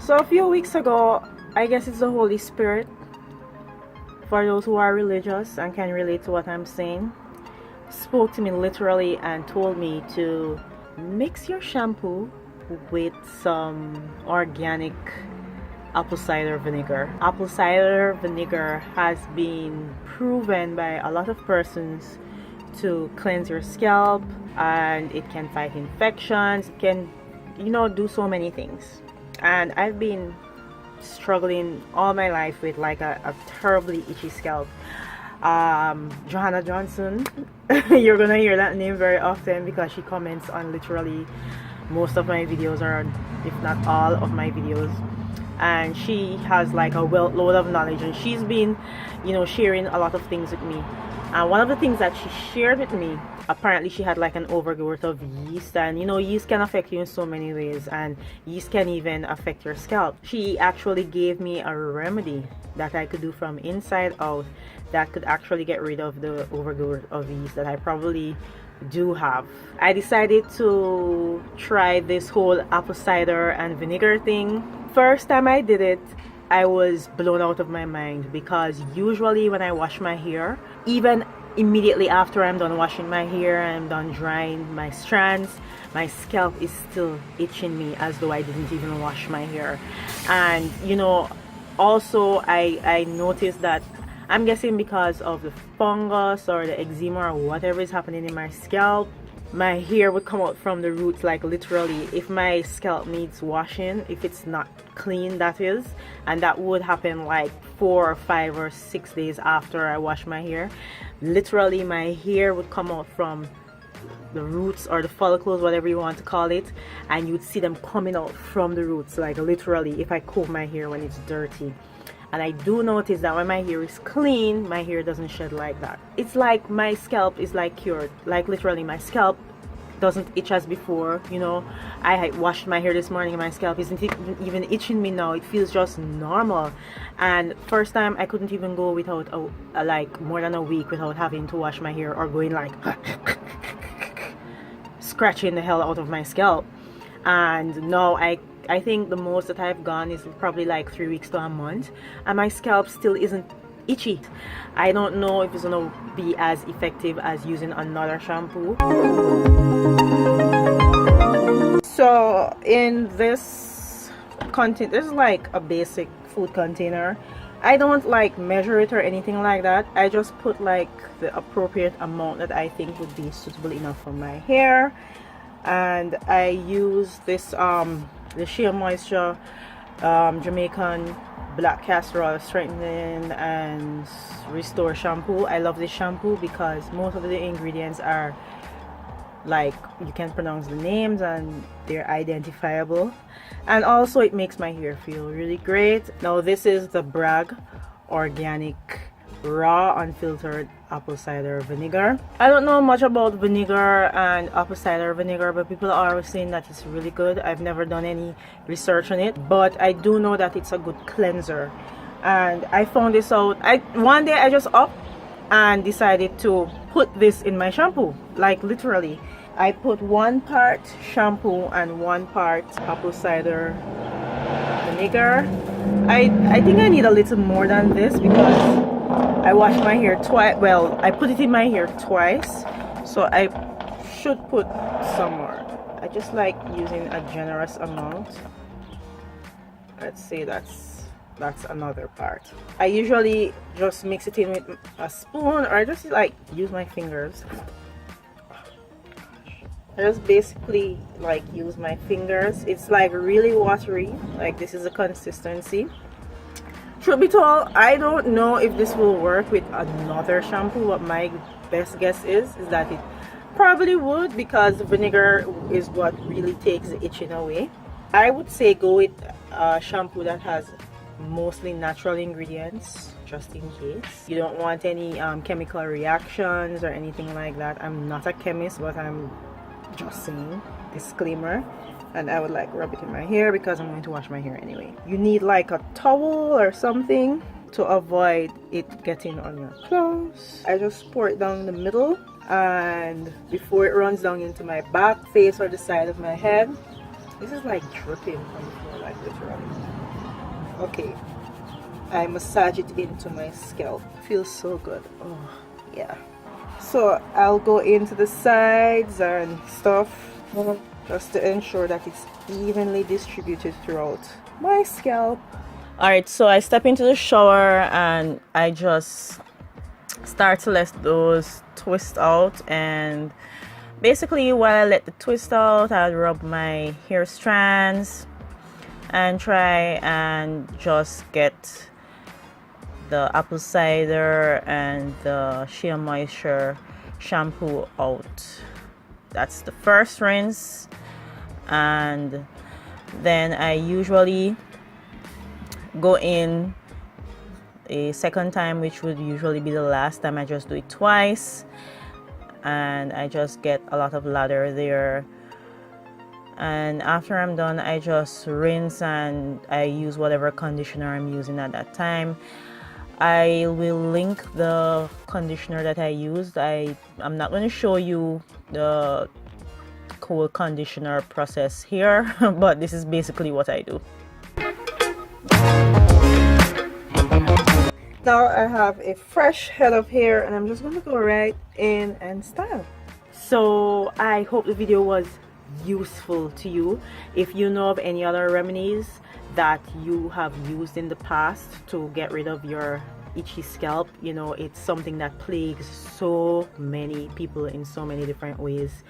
So a few weeks ago, I guess it's the Holy Spirit, for those who are religious and can relate to what I'm saying, spoke to me literally and told me to mix your shampoo with some organic apple cider vinegar. Apple cider vinegar has been proven by a lot of persons to cleanse your scalp, and it can fight infections. It can, do so many things. And I've been struggling all my life with like a terribly itchy scalp. Johanna Johnson, you're gonna hear that name very often because she comments on literally most of my videos, or if not all of my videos, and she has like a load of knowledge, and she's been sharing a lot of things with me. And one of the things that she shared with me, apparently she had like an overgrowth of yeast, and yeast can affect you in so many ways, and yeast can even affect your scalp. She actually gave me a remedy that I could do from inside out that could actually get rid of the overgrowth of yeast that I probably do have. I decided to try this whole apple cider and vinegar thing. First time I did it, I was blown out of my mind, because usually when I wash my hair, even immediately after I'm done washing my hair and I'm done drying my strands, my scalp is still itching me as though I didn't even wash my hair. And also I noticed that, I'm guessing because of the fungus or the eczema or whatever is happening in my scalp, my hair would come out from the roots, like literally. If my scalp needs washing, if it's not clean, that is, and that would happen like 4 or 5 or 6 days after I wash my hair, literally my hair would come out from the roots or the follicles, whatever you want to call it, and you'd see them coming out from the roots, like literally, if I comb my hair when it's dirty. And I do notice that when my hair is clean, my hair doesn't shed like that. It's like my scalp is like cured. Like literally my scalp doesn't itch as before. I washed my hair this morning and my scalp isn't even itching me now. It feels just normal. And first time I couldn't even go without like more than a week without having to wash my hair or going like scratching the hell out of my scalp. And now I think the most that I've gone is probably like 3 weeks to a month, and my scalp still isn't itchy. I don't know if it's gonna be as effective as using another shampoo. So in this content, this is like a basic food container. I don't like measure it or anything like that. I just put like the appropriate amount that I think would be suitable enough for my hair. And I use this the SheaMoisture Jamaican black castor oil strengthening and restore shampoo. I love this shampoo because most of the ingredients are like, you can pronounce the names and they're identifiable, and also it makes my hair feel really great. Now this is the Bragg organic raw unfiltered apple cider vinegar. I don't know much about vinegar and apple cider vinegar, but people are always saying that it's really good. I've never done any research on it, but I do know that it's a good cleanser. And I found this out. One day I just up and decided to put this in my shampoo. Like literally, I put 1 part shampoo and 1 part apple cider vinegar. I think I need a little more than this because I wash my hair twice. Well, I put it in my hair twice, so I should put some more. I just like using a generous amount. Let's say that's another part. I usually just mix it in with a spoon, or I just like use my fingers. I just basically like use my fingers. It's like really watery. Like this is the consistency. Truth be told, I don't know if this will work with another shampoo. What my best guess is that it probably would, because the vinegar is what really takes the itching away. I would say go with a shampoo that has mostly natural ingredients, just in case. You don't want any chemical reactions or anything like that. I'm not a chemist, but I'm just saying, disclaimer. And I would like rub it in my hair because I'm going to wash my hair anyway. You need like a towel or something to avoid it getting on your clothes. I just pour it down in the middle, and before it runs down into my back, face, or the side of my head, This is like dripping from the floor, like literally. Okay, I massage it into my scalp. Feels so good. Oh yeah. So I'll go into the sides and stuff just to ensure that it's evenly distributed throughout my scalp. Alright, so I step into the shower and I just start to let those twist out, and basically while I let the twist out, I'll rub my hair strands and try and just get the apple cider and the SheaMoisture shampoo out. That's the first rinse, and then I usually go in a second time, which would usually be the last time. I just do it twice, and I just get a lot of lather there, and after I'm done I just rinse and I use whatever conditioner I'm using at that time. I will link the conditioner that I used. I'm not going to show you the cold conditioner process here, but this is basically what I do. Now I have a fresh head of hair and I'm just going to go right in and style. So I hope the video was useful to you. If you know of any other remedies that you have used in the past to get rid of your itchy scalp, you know, it's something that plagues so many people in so many different ways,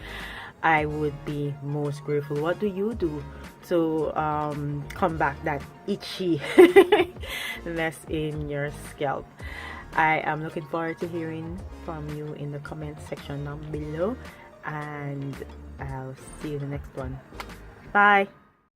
I would be most grateful. What do you do to combat that itchiness in your scalp? I am looking forward to hearing from you in the comment section down below, and I'll see you in the next one. Bye.